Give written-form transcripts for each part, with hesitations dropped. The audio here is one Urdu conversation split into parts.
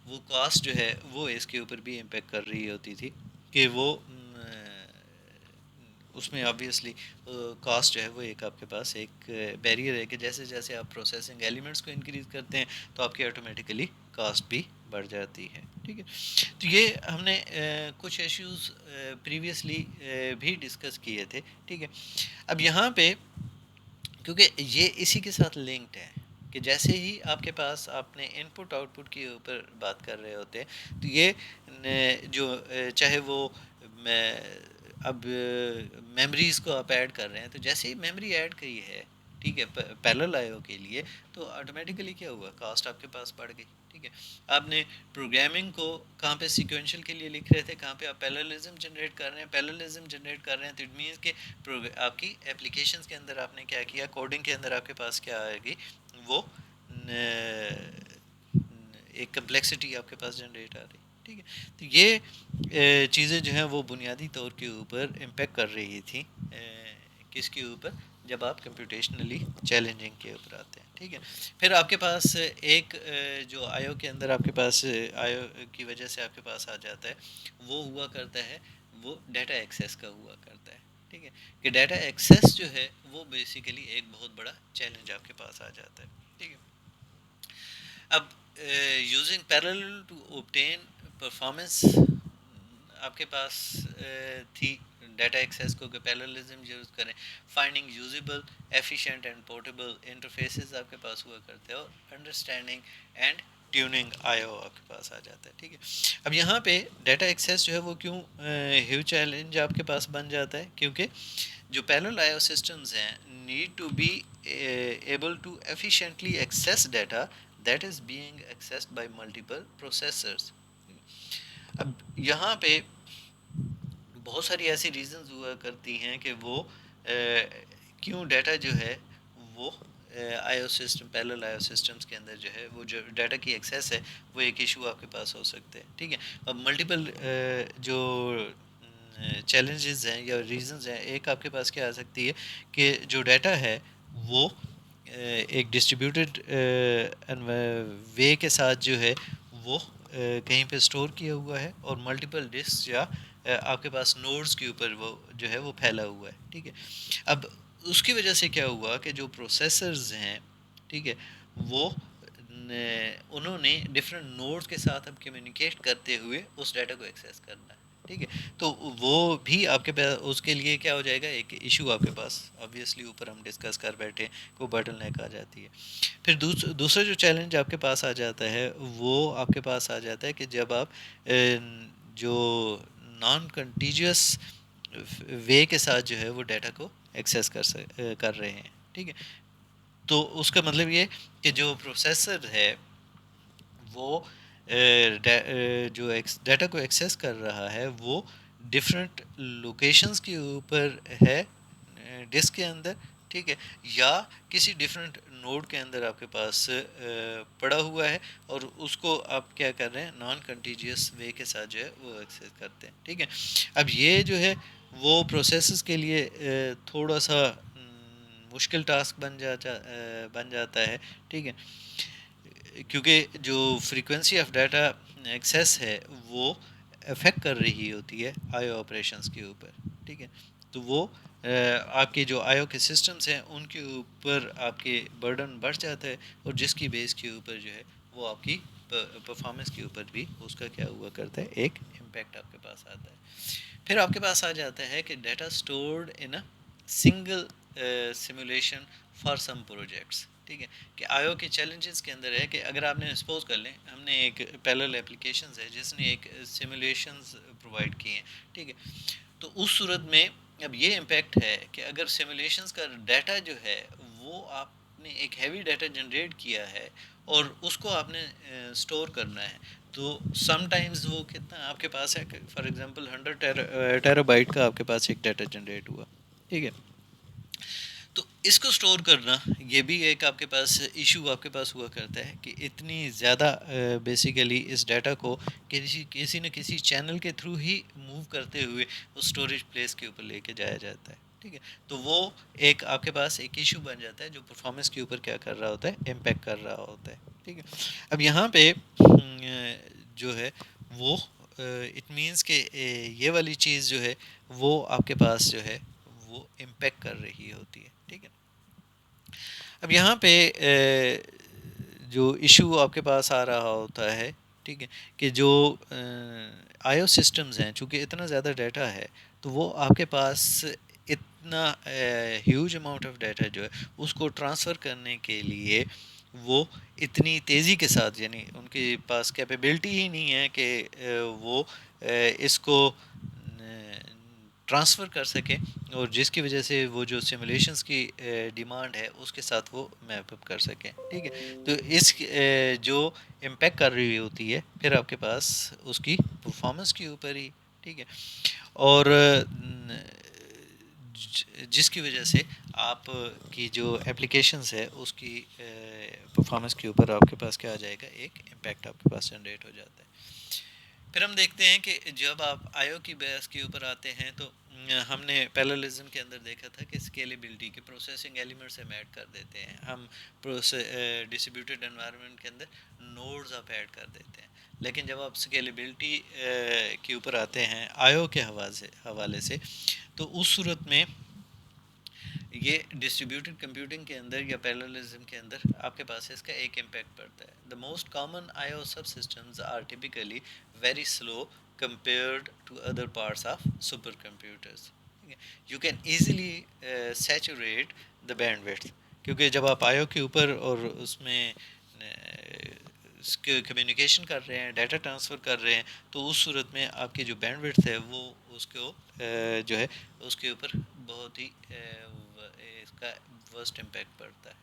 وہ کاسٹ جو ہے وہ اس کے اوپر بھی امپیکٹ کر رہی ہوتی تھی کہ وہ اس میں آبویسلی کاسٹ جو ہے وہ ایک آپ کے پاس ایک بیریئر ہے کہ جیسے جیسے آپ پروسیسنگ ایلیمنٹس کو انکریز کرتے ہیں تو آپ کی آٹومیٹیکلی کاسٹ بھی بڑھ جاتی ہے. ٹھیک ہے. تو یہ ہم نے کچھ ایشوز پریویسلی بھی ڈسکس کیے تھے. ٹھیک ہے. اب یہاں پہ کیونکہ یہ اسی کے ساتھ لنکڈ ہے کہ جیسے ہی آپ کے پاس آپ نے ان پٹ آؤٹ پٹ کے اوپر بات کر رہے ہوتے ہیں تو یہ جو چاہے وہ اب میموریز کو آپ ایڈ کر رہے ہیں تو جیسے ہی میموری ایڈ کی ہے ٹھیک ہے پیرلل آئی او کے لیے تو آٹومیٹیکلی کیا ہوا کاسٹ آپ کے پاس بڑھ گئی. ٹھیک ہے. آپ نے پروگرامنگ کو کہاں پہ سیکوینشل کے لیے لکھ رہے تھے کہاں پہ آپ پیرللزم جنریٹ کر رہے ہیں پیرللزم جنریٹ کر رہے ہیں تو اٹ مینس کہ آپ کی اپلیکیشنز کے اندر آپ نے کیا کیا کوڈنگ کے اندر آپ کے پاس کیا آئے گی وہ ایک کمپلیکسٹی آپ کے پاس جنریٹ آ رہی. ٹھیک ہے. تو یہ چیزیں جو ہیں وہ بنیادی طور کے اوپر امپیکٹ کر رہی تھی کس کے اوپر جب آپ کمپیوٹیشنلی چیلنجنگ کے اوپر آتے ہیں. ٹھیک ہے. پھر آپ کے پاس ایک جو آئی او کے اندر آپ کے پاس آئی او کی وجہ سے آپ کے پاس آ جاتا ہے وہ ہوا کرتا ہے وہ ڈیٹا ایکسیس کا ہوا کرتا ہے. ٹھیک ہے. کہ ڈیٹا ایکسیس جو ہے وہ بیسیکلی ایک بہت بڑا چیلنج آپ کے پاس آ جاتا ہے. ٹھیک ہے. اب using parallel to obtain performance آپ کے پاس تھی ڈیٹا ایکسیس کو کہ پیراللزم یوز کریں finding usable efficient and portable interfaces آپ کے پاس ہوا کرتے ہیں اور understanding and tuning I O آپ کے پاس آ جاتا ہے. ٹھیک ہے. اب یہاں پہ ڈیٹا ایکسیس جو ہے وہ کیوں ہیوج چیلنج آپ کے پاس بن جاتا ہے کیونکہ جو پیرلل آئی او سسٹمز ہیں need to be able to efficiently access data that is being accessed by multiple processors. اب یہاں پہ بہت ساری ایسی ریزنز ہوا کرتی ہیں کہ وہ کیوں ڈیٹا جو ہے وہ آئی او system parallel I O systems کے اندر جو ہے وہ جو ڈیٹا کی ایکسیس ہے وہ ایک ایشو آپ کے پاس ہو سکتے ہیں. ٹھیک ہے. اب ملٹیپل جو چیلنجز ہیں یا ریزنز ہیں ایک آپ کے پاس کیا آ سکتی ہے کہ جو ڈیٹا ہے وہ ایک ڈسٹریبیوٹیڈ وے کے ساتھ جو ہے وہ کہیں پہ اسٹور کیا ہوا ہے اور ملٹیپل ڈسک یا آپ کے پاس نوڈز کے اوپر وہ جو ہے وہ پھیلا ہوا ہے. ٹھیک ہے. اب اس کی وجہ سے کیا ہوا کہ جو پروسیسرز ہیں ٹھیک ہے وہ انہوں نے ڈفرینٹ نوڈز کے ساتھ اب کمیونیکیٹ کرتے ہوئے اس ڈیٹا کو ایکسیس کرنا ہے. ٹھیک ہے. تو وہ بھی آپ کے پاس اس کے لیے کیا ہو جائے گا ایک ایشو آپ کے پاس آبویسلی اوپر ہم ڈسکس کر بیٹھے کو بٹل نیک آ جاتی ہے. پھر دوسرا جو چیلنج آپ کے پاس آ جاتا ہے وہ آپ کے پاس آ جاتا ہے کہ جب آپ جو نان کنٹیجیوس وے کے ساتھ جو ہے وہ ڈیٹا کو ایکسیس کر رہے ہیں. ٹھیک ہے. تو اس کا مطلب یہ کہ جو پروسیسر ہے وہ جو ڈیٹا کو ایکسیس کر رہا ہے وہ ڈفرینٹ لوکیشنز کے اوپر ہے ڈسک کے اندر. ٹھیک ہے. یا کسی ڈفرینٹ نوڈ کے اندر آپ کے پاس پڑا ہوا ہے اور اس کو آپ کیا کر رہے ہیں نان کنٹیجیوس وے کے ساتھ جو ہے وہ ایکسیس کرتے ہیں. ٹھیک ہے. اب یہ جو ہے وہ پروسیسز کے لیے تھوڑا سا مشکل ٹاسک بن جاتا ہے. ٹھیک ہے. کیونکہ جو فریکوینسی آف ڈیٹا ایکسیس ہے وہ افیکٹ کر رہی ہوتی ہے آئی او آپریشنس کے اوپر. ٹھیک ہے. تو وہ آپ کے جو آئی او کے سسٹمز ہیں ان کے اوپر آپ کے برڈن بڑھ جاتا ہے اور جس کی بیس کے اوپر جو ہے وہ آپ کی پرفارمنس کے اوپر بھی اس کا کیا ہوا کرتا ہے ایک امپیکٹ آپ کے پاس آتا ہے. پھر آپ کے پاس آ جاتا ہے کہ data stored in a single simulation for some projects. ٹھیک ہے. کہ آئی او کے چیلنجز کے اندر ہے کہ اگر آپ نے سپوز کر لیں ہم نے ایک پیرلل اپلیکیشنز ہے جس نے ایک سیمولیشنز پرووائڈ کی ہیں. ٹھیک ہے. تو اس صورت میں اب یہ امپیکٹ ہے کہ اگر سیمولیشنز کا ڈیٹا جو ہے وہ آپ نے ایک ہیوی ڈیٹا جنریٹ کیا ہے اور اس کو آپ نے اسٹور کرنا ہے تو سم ٹائمز وہ کتنا آپ کے پاس ہے فار ایگزامپل 100 ٹیرا بائٹ کا آپ کے پاس ایک ڈیٹا جنریٹ ہوا. ٹھیک ہے. تو اس کو اسٹور کرنا یہ بھی ایک آپ کے پاس ایشو آپ کے پاس ہوا کرتا ہے کہ اتنی زیادہ بیسیکلی اس ڈیٹا کو کسی نہ کسی چینل کے تھرو ہی موو کرتے ہوئے اس اسٹوریج پلیس کے اوپر لے کے جایا جاتا ہے. ٹھیک ہے. تو وہ ایک آپ کے پاس ایک ایشو بن جاتا ہے جو پرفارمنس کے اوپر کیا کر رہا ہوتا ہے امپیکٹ کر رہا ہوتا ہے. ٹھیک ہے. اب یہاں پہ جو ہے وہ اٹ مینس کہ یہ والی چیز جو ہے وہ آپ کے پاس جو ہے وہ امپیکٹ کر رہی ہوتی ہے. ٹھیک ہے. اب یہاں پہ جو ایشو آپ کے پاس آ رہا ہوتا ہے، ٹھیک ہے، کہ جو آئی او سسٹمز ہیں، چونکہ اتنا زیادہ ڈیٹا ہے تو وہ آپ کے پاس اتنا ہیوج اماؤنٹ آف ڈیٹا جو ہے اس کو ٹرانسفر کرنے کے لیے وہ اتنی تیزی کے ساتھ، یعنی ان کے پاس کیپیبلٹی ہی نہیں ہے کہ وہ اس کو ٹرانسفر کر سکیں، اور جس کی وجہ سے وہ جو سیمولیشنز کی ڈیمانڈ ہے اس کے ساتھ وہ میپ اپ کر سکیں. ٹھیک ہے. تو اس جو امپیکٹ کر رہی ہوتی ہے پھر آپ کے پاس اس کی پرفارمنس کے اوپر ہی. ٹھیک ہے. اور جس کی وجہ سے آپ کی جو اپلیکیشنز ہے اس کی پرفارمنس کے اوپر آپ کے پاس کیا آ جائے گا، ایک امپیکٹ آپ کے پاس جنریٹ ہو جاتا ہے. پھر ہم دیکھتے ہیں کہ جب آپ آئی او کی بیس کے اوپر آتے ہیں تو ہم نے پیراللزم کے اندر دیکھا تھا کہ اسکیلیبلٹی کے پروسیسنگ ایلیمنٹس ہم ایڈ کر دیتے ہیں، ہم ڈسٹریبیوٹیڈ انوائرمنٹ کے اندر نوڈز آپ ایڈ کر دیتے ہیں. لیکن جب آپ اسکیلیبلٹی کے اوپر آتے ہیں آئی او کے حوالے سے، تو اس صورت میں یہ ڈسٹریبیوٹیڈ کمپیوٹنگ کے اندر یا پیراللزم کے اندر آپ کے پاس اس کا ایک امپیکٹ پڑتا ہے. The most common I O subsystems are typically very slow compared to other parts of supercomputers. You can easily saturate the bandwidth. کیونکہ جب آپ آئی او کے اوپر اور اس میں کمیونیکیشن کر رہے ہیں، ڈیٹا ٹرانسفر کر رہے ہیں، تو اس صورت میں آپ کی جو بینڈ وڈتھ ہے وہ اس کو جو ہے اس کے اوپر بہت ہی اس کا ورسٹ امپیکٹ پڑتا ہے.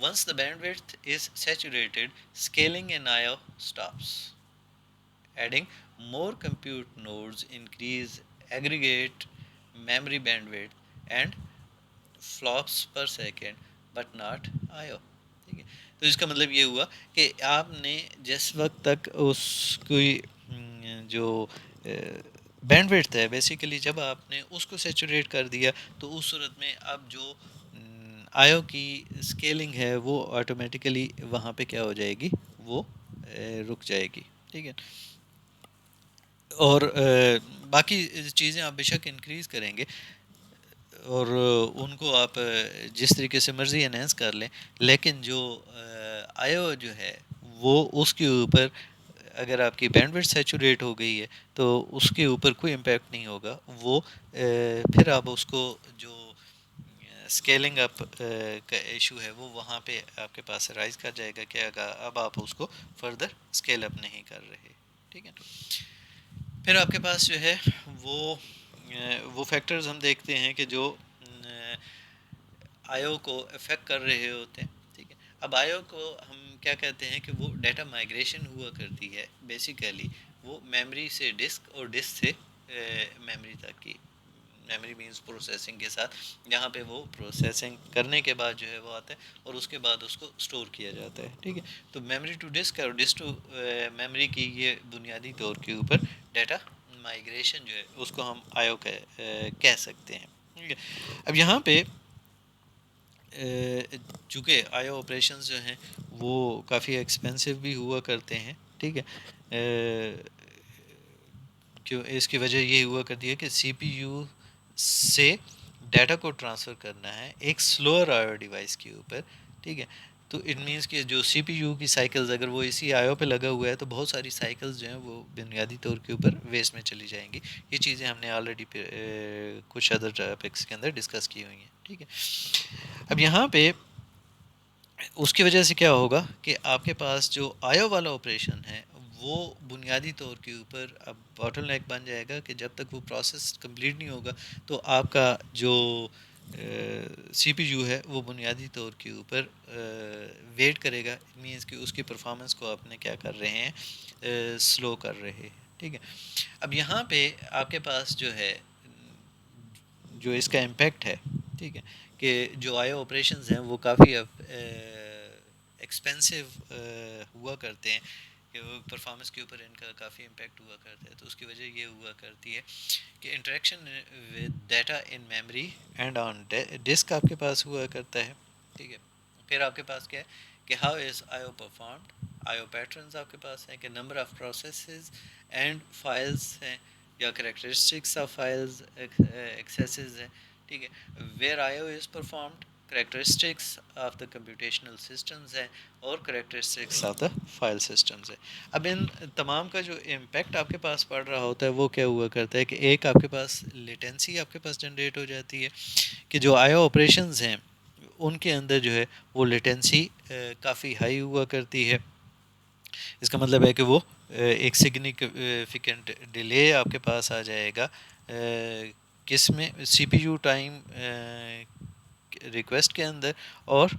Once the bandwidth is saturated, scaling an I/O stops. Adding more compute nodes increase aggregate memory bandwidth and flops per second but not I/O. ٹھیک ہے. تو اس کا مطلب یہ ہوا کہ آپ نے جس وقت تک اس کوئی جو بینڈ وڈتھ ہے بیسیکلی جب آپ نے اس کو سیچوریٹ کر دیا تو اس صورت میں اب جو آئی او کی اسکیلنگ ہے وہ آٹومیٹیکلی وہاں پہ کیا ہو جائے گی، وہ رک جائے گی. ٹھیک ہے. اور باقی چیزیں آپ بے شک انکریز کریں گے اور ان کو آپ جس طریقے سے مرضی انہینس کر لیں، لیکن جو آئی او جو ہے وہ اس کے اوپر اگر آپ کی بینڈ وڈتھ سیچوریٹ ہو گئی ہے تو اس کے اوپر کوئی امپیکٹ نہیں ہوگا. وہ پھر آپ اس کو جو اسکیلنگ اپ کا ایشو ہے وہ وہاں پہ آپ کے پاس رائز کر جائے گا کہ اب آپ اس کو فردر اسکیل اپ نہیں کر رہے. ٹھیک ہے. پھر آپ کے پاس جو ہے وہ فیکٹرز ہم دیکھتے ہیں کہ جو آئی او کو افیکٹ کر رہے ہوتے ہیں. ٹھیک ہے. اب آئی او کو ہم کیا کہتے ہیں کہ وہ ڈیٹا مائگریشن ہوا کرتی ہے بیسیکلی، وہ میموری سے ڈسک اور ڈسک سے میموری تک کی. میموری مینس پروسیسنگ کے ساتھ یہاں پہ وہ پروسیسنگ کرنے کے بعد جو ہے وہ آتا ہے اور اس کے بعد اس کو اسٹور کیا جاتا ہے. ٹھیک ہے. تو میموری ٹو ڈسک اور ڈسک ٹو میموری کی یہ بنیادی طور کے اوپر ڈیٹا مائگریشن جو ہے اس کو ہم آئی او کہہ سکتے ہیں. ٹھیک ہے. اب یہاں پہ چونکہ آئی او آپریشنز جو ہیں وہ کافی ایکسپینسو بھی ہوا کرتے ہیں. ٹھیک ہے. کیوں اس کی وجہ یہ ہوا کرتی ہے کہ سی پی یو سے ڈیٹا کو ٹرانسفر کرنا ہے ایک سلوور آئی او ڈیوائس کے اوپر. ٹھیک ہے. تو اٹ مینس کہ جو سی پی یو کی سائیکلز اگر وہ اسی آئی او پہ لگا ہوا ہے تو بہت ساری سائیکلز جو ہیں وہ بنیادی طور کے اوپر ویسٹ میں چلی جائیں گی. یہ چیزیں ہم نے آلریڈی کچھ ادر ٹاپکس کے اندر ڈسکس کی ہوئی ہیں. ٹھیک ہے. اب یہاں پہ اس کی وجہ سے کیا ہوگا کہ آپ کے پاس جو آئی او والا آپریشن ہے وہ بنیادی طور کے اوپر اب باٹل نیک بن جائے گا کہ جب تک وہ پروسیس کمپلیٹ نہیں ہوگا تو آپ کا جو سی پی یو ہے وہ بنیادی طور کے اوپر ویٹ کرے گا. مینس کہ اس کی پرفارمنس کو آپ نے کیا کر رہے ہیں، سلو کر رہے ہیں. ٹھیک ہے. اب یہاں پہ آپ کے پاس جو ہے جو اس کا امپیکٹ ہے، ٹھیک ہے، کہ جو آئی او آپریشنز ہیں وہ کافی ایکسپینسو ہوا کرتے ہیں کہ وہ پرفارمنس کے اوپر ان کا کافی امپیکٹ ہوا کرتا ہے. تو اس کی وجہ یہ ہوا کرتی ہے کہ interaction with data in memory and on disk آپ کے پاس ہوا کرتا ہے. ٹھیک ہے. پھر آپ کے پاس کیا ہے کہ how is I O performed. I O patterns آپ کے پاس ہیں کہ number of processes and files ہیں یا کریکٹرسٹکس آف فائلز ایکسیسز ہیں. ٹھیک ہے. Where I O is performed, characteristics of the computational systems ہیں اور characteristics of the file systems ہے. اب ان تمام کا جو امپیکٹ آپ کے پاس پڑ رہا ہوتا ہے وہ کیا ہوا کرتا ہے کہ ایک آپ کے پاس لیٹنسی آپ کے پاس جنریٹ ہو جاتی ہے کہ جو آئی او آپریشنز ہیں ان کے اندر جو ہے وہ لیٹنسی کافی ہائی ہوا کرتی ہے. اس کا مطلب ہے کہ وہ ایک سگنیفیکنٹ ڈیلے آپ کے پاس آ جائے گا کس میں, سی پی یو ٹائم ریکویسٹ کے اندر, اور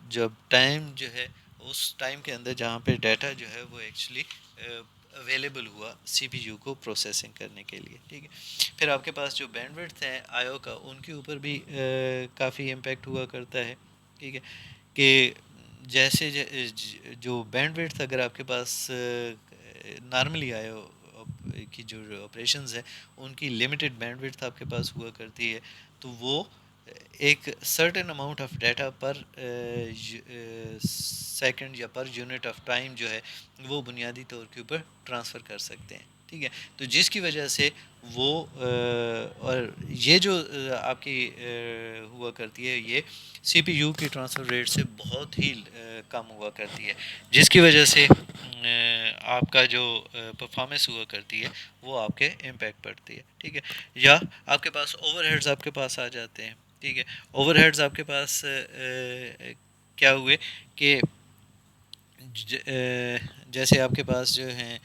جب ٹائم جو ہے اس ٹائم کے اندر جہاں پہ ڈیٹا جو ہے وہ ایکچولی اویلیبل ہوا سی پی یو کو پروسیسنگ کرنے کے لیے. ٹھیک ہے. پھر آپ کے پاس جو بینڈ وڈتھ ہے آئی او کا ان کے اوپر بھی کافی امپیکٹ ہوا کرتا ہے. ٹھیک ہے. کہ جیسے جو بینڈ وڈتھ اگر آپ کے پاس نارملی آئی او کی جو آپریشنز ہیں ان کی لمیٹڈ بینڈ وڈتھ آپ کے پاس ہوا کرتی ہے تو وہ ایک certain amount of data per second یا پر یونٹ آف ٹائم جو ہے وہ بنیادی طور کے اوپر ٹرانسفر کر سکتے ہیں. ٹھیک ہے. تو جس کی وجہ سے وہ اور یہ جو آپ کی ہوا کرتی ہے یہ سی پی یو کی ٹرانسفر ریٹ سے بہت ہی کم ہوا کرتی ہے, جس کی وجہ سے آپ کا جو پرفارمنس ہوا کرتی ہے وہ آپ کے امپیکٹ پڑتی ہے. ٹھیک ہے. یا آپ کے پاس اوور ہیڈز آپ کے پاس آ جاتے ہیں. ٹھیک ہے. اوور ہیڈز آپ کے پاس کیا ہوئے کہ جیسے آپ کے پاس جو ہیں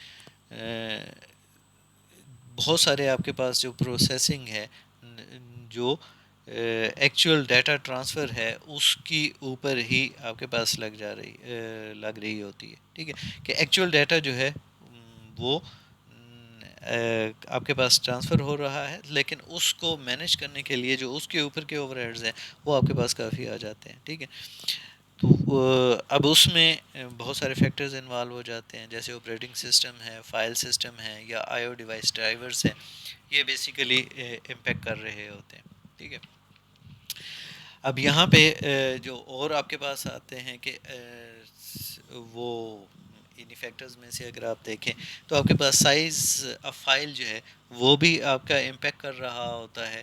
بہت سارے آپ کے پاس جو پروسیسنگ ہے جو ایکچوئل ڈیٹا ٹرانسفر ہے اس کی اوپر ہی آپ کے پاس لگ رہی ہوتی ہے. ٹھیک ہے. کہ ایکچوئل ڈیٹا جو ہے وہ آپ کے پاس ٹرانسفر ہو رہا ہے لیکن اس کو مینیج کرنے کے لیے جو اس کے اوپر کے اوور ہیڈز ہیں وہ آپ کے پاس کافی آ جاتے ہیں. ٹھیک ہے. تو اب اس میں بہت سارے فیکٹرز انوالو ہو جاتے ہیں جیسے آپریٹنگ سسٹم ہے, فائل سسٹم ہے یا آئی او ڈیوائس ڈرائیورز ہیں, یہ بیسیکلی امپیکٹ کر رہے ہوتے ہیں. ٹھیک ہے. اب یہاں پہ جو اور آپ کے پاس آتے ہیں کہ وہ انہی فیکٹرز میں سے اگر آپ دیکھیں تو آپ کے پاس سائز آف فائل جو ہے وہ بھی آپ کا امپیکٹ کر رہا ہوتا ہے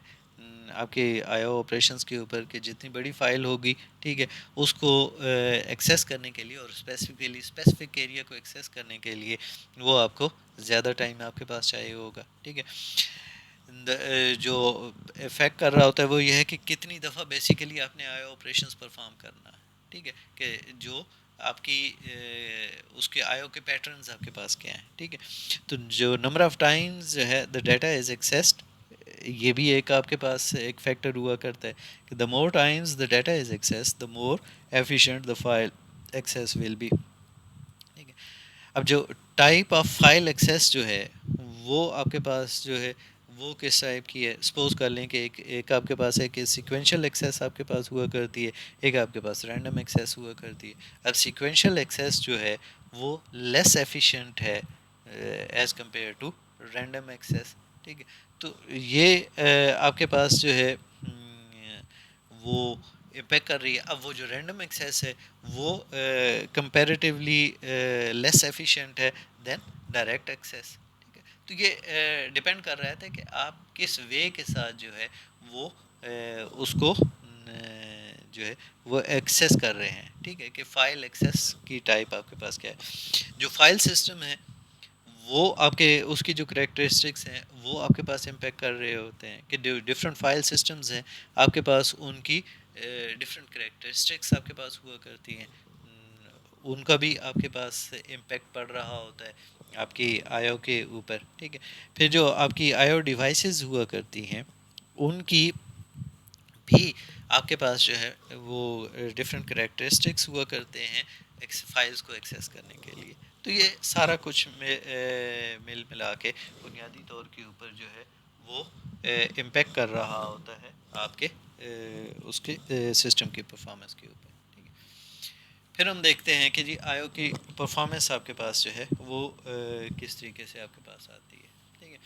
آپ کے آئی او آپریشنس کے اوپر کہ جتنی بڑی فائل ہوگی ٹھیک ہے اس کو ایکسیس کرنے کے لیے اور اسپیسیفک ایریا کو ایکسیس کرنے کے لیے وہ آپ کو زیادہ ٹائم آپ کے پاس چاہیے ہوگا. ٹھیک ہے. جو افیکٹ کر رہا ہوتا ہے وہ یہ ہے کہ کتنی دفعہ بیسیکلی آپ نے آئی او آپریشنس پرفارم کرنا ہے. ٹھیک ہے. کہ جو آپ کی اس کے آئی او کے پیٹرنز آپ کے پاس کیا ہیں. ٹھیک ہے. تو جو نمبر آف ٹائمز جو ہے دا ڈیٹا از ایکسیسڈ یہ بھی ایک آپ کے پاس ایک فیکٹر ہوا کرتا ہے کہ the more times the data is access the more efficient the file access will be. ٹھیک ہے. اب جو ٹائپ آف فائل ایکسیس جو ہے وہ آپ کے پاس جو ہے وہ کس ٹائپ کی ہے. سپوز کر لیں کہ ایک آپ کے پاس ہے کہ سیکوینشل ایکسیس آپ کے پاس ہوا کرتی ہے, ایک آپ کے پاس رینڈم ایکسیس ہوا کرتی ہے. اب سیکوینشل ایکسیس جو ہے وہ لیس ایفیشینٹ ہے as compare to random access. ٹھیک ہے. تو یہ آپ کے پاس جو ہے وہ امپیکٹ کر رہی ہے. اب وہ جو رینڈم ایکسیس ہے وہ کمپیریٹیولی لیس ایفیشینٹ ہے دین ڈائریکٹ ایکسیس. ٹھیک ہے. تو یہ ڈپینڈ کر رہا تھا کہ آپ کس وے کے ساتھ جو ہے وہ اس کو جو ہے وہ ایکسیس کر رہے ہیں. ٹھیک ہے. کہ فائل ایکسیس کی ٹائپ آپ کے پاس کیا ہے. جو فائل سسٹم ہے وہ آپ کے اس کی جو کریکٹرسٹکس ہیں وہ آپ کے پاس امپیکٹ کر رہے ہوتے ہیں کہ ڈفرینٹ فائل سسٹمز ہیں آپ کے پاس ان کی ڈفرینٹ کریکٹرسٹکس آپ کے پاس ہوا کرتی ہیں, ان کا بھی آپ کے پاس امپیکٹ پڑ رہا ہوتا ہے آپ کی آئی او کے اوپر. ٹھیک ہے. پھر جو آپ کی آئی او ڈیوائسز ہوا کرتی ہیں ان کی بھی آپ کے پاس جو ہے وہ ڈفرینٹ کریکٹرسٹکس ہوا کرتے ہیں فائلز کو ایکسیس کرنے کے لیے. تو یہ سارا کچھ مل ملا کے بنیادی طور کے اوپر جو ہے وہ امپیکٹ کر رہا ہوتا ہے آپ کے اس کے سسٹم کی پرفارمنس کے اوپر. ٹھیک ہے. پھر ہم دیکھتے ہیں کہ جی آئی او کی پرفارمنس آپ کے پاس جو ہے وہ کس طریقے سے آپ کے پاس آتی ہے. ٹھیک ہے.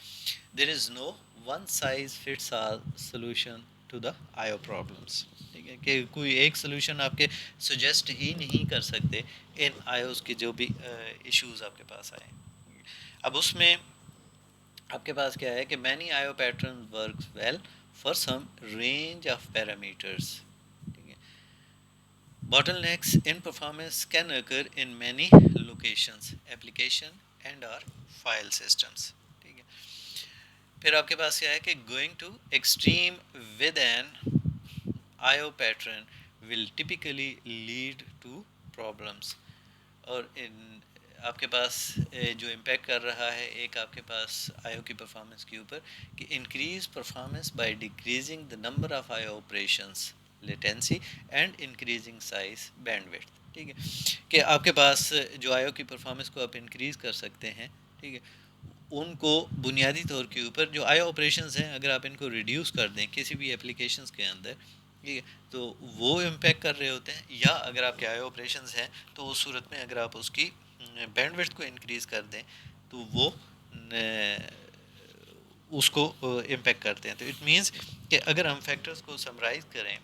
There is no one size fits all solution to the IO problems. ٹھیک ہے کہ کوئی ایک سلوشن آپ کے سجیسٹ ہی نہیں کر سکتے ان آئیوز کے جو بھی ایشوز آپ کے پاس آئے. اب اس میں آپ کے پاس کیا ہے کہ many IO pattern works well for some range of parameters. Bottlenecks in performance can occur in many locations, application and or file systems. ٹھیک ہے. پھر آپ کے پاس کیا ہے کہ going to extreme with an IO pattern will typically lead to problems. اور آپ کے پاس جو امپیکٹ کر رہا ہے ایک آپ کے پاس آئیو کی پرفارمنس کے اوپر کہ increase performance by decreasing the number of IO operations latency and increasing size bandwidth. ٹھیک ہے کہ آپ کے پاس جو آئیو کی پرفارمنس کو آپ انکریز کر سکتے ہیں. ٹھیک ہے ان کو بنیادی طور کے اوپر جو آئیو آپریشنز ہیں اگر آپ ان کو ریڈیوس کر دیں کسی بھی اپلیکیشنز کے اندر ٹھیک ہے تو وہ امپیکٹ کر رہے ہوتے ہیں. یا اگر آپ کے آئیو آپریشنز ہیں تو اس صورت میں اگر آپ اس کی بینڈ ویڈتھ کو انکریز کر دیں تو وہ اس کو امپیکٹ کرتے ہیں. تو اٹ مینس کہ اگر ہم فیکٹرز کو سمرائز کریں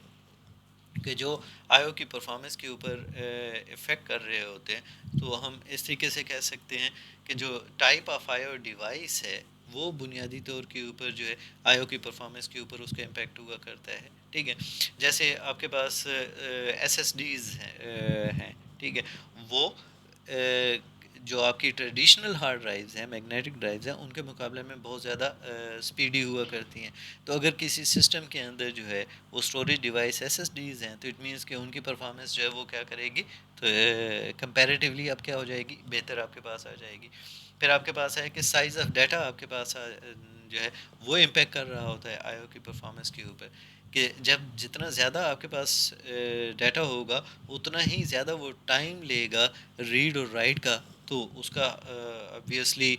کہ جو آئیو کی پرفارمنس کے اوپر افیکٹ کر رہے ہوتے ہیں تو ہم اس طریقے سے کہہ سکتے ہیں کہ جو ٹائپ آف آئیو ڈیوائس ہے وہ بنیادی طور کے اوپر جو ہے آئیو کی پرفارمنس کے اوپر اس کا امپیکٹ ہوا کرتا ہے. ٹھیک ہے جیسے آپ کے پاس ایس ایس ڈیز ہیں. ٹھیک ہے وہ جو آپ کی ٹریڈیشنل ہارڈ ڈرائیوز ہیں میگنیٹک ڈرائیوز ہیں ان کے مقابلے میں بہت زیادہ اسپیڈی ہوا کرتی ہیں. تو اگر کسی سسٹم کے اندر جو ہے وہ storage device SSDs ہیں تو اٹ مینس کہ ان کی پرفارمنس جو ہے وہ کیا کرے گی تو کمپیریٹیولی اب کیا ہو جائے گی بہتر آپ کے پاس آ جائے گی. پھر آپ کے پاس ہے کہ سائز آف ڈیٹا آپ کے پاس جو ہے وہ امپیکٹ کر رہا ہوتا ہے آئیو کی پرفارمنس کے اوپر کہ جب جتنا زیادہ آپ کے پاس ڈیٹا ہوگا اتنا ہی زیادہ وہ ٹائم لے گا ریڈ اور رائٹ کا. تو اس کا obviously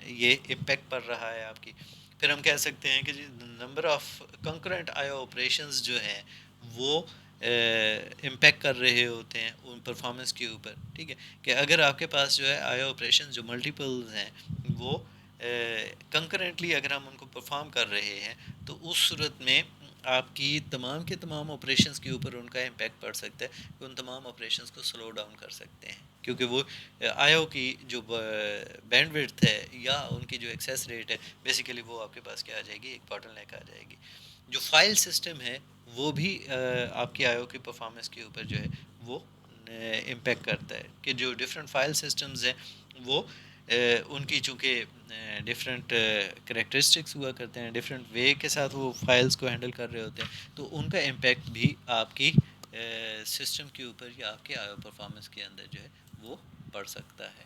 یہ امپیکٹ پڑ رہا ہے آپ کی. پھر ہم کہہ سکتے ہیں کہ نمبر آف کنکرنٹ آئیو آپریشنز جو ہیں وہ امپیکٹ کر رہے ہوتے ہیں ان پرفارمنس کے اوپر. ٹھیک ہے کہ اگر آپ کے پاس جو ہے آئیو آپریشن جو ملٹیپلز ہیں وہ کنکرنٹلی اگر ہم ان کو پرفارم کر رہے ہیں تو اس صورت میں آپ کی تمام کے تمام آپریشنز کے اوپر ان کا امپیکٹ پڑ سکتا ہے کہ ان تمام آپریشنز کو سلو ڈاؤن کر سکتے ہیں کیونکہ وہ آئیو کی جو بینڈ وڈتھ ہے یا ان کی جو ایکسیس ریٹ ہے بیسیکلی وہ آپ کے پاس کیا آ جائے گی ایک باٹل نیک آ جائے گی. جو فائل سسٹم ہے وہ بھی آپ کی آئیو کی پرفارمنس کے اوپر جو ہے وہ امپیکٹ کرتا ہے کہ جو ڈفرینٹ فائل سسٹمز ہیں وہ ان کی چونکہ ڈفرینٹ کریکٹرسٹکس ہوا کرتے ہیں ڈفرینٹ وے کے ساتھ وہ فائلز کو ہینڈل کر رہے ہوتے ہیں تو ان کا امپیکٹ بھی آپ کی سسٹم کے اوپر یا آپ کے آئیو پرفارمنس کے اندر جو ہے وہ پڑ سکتا ہے.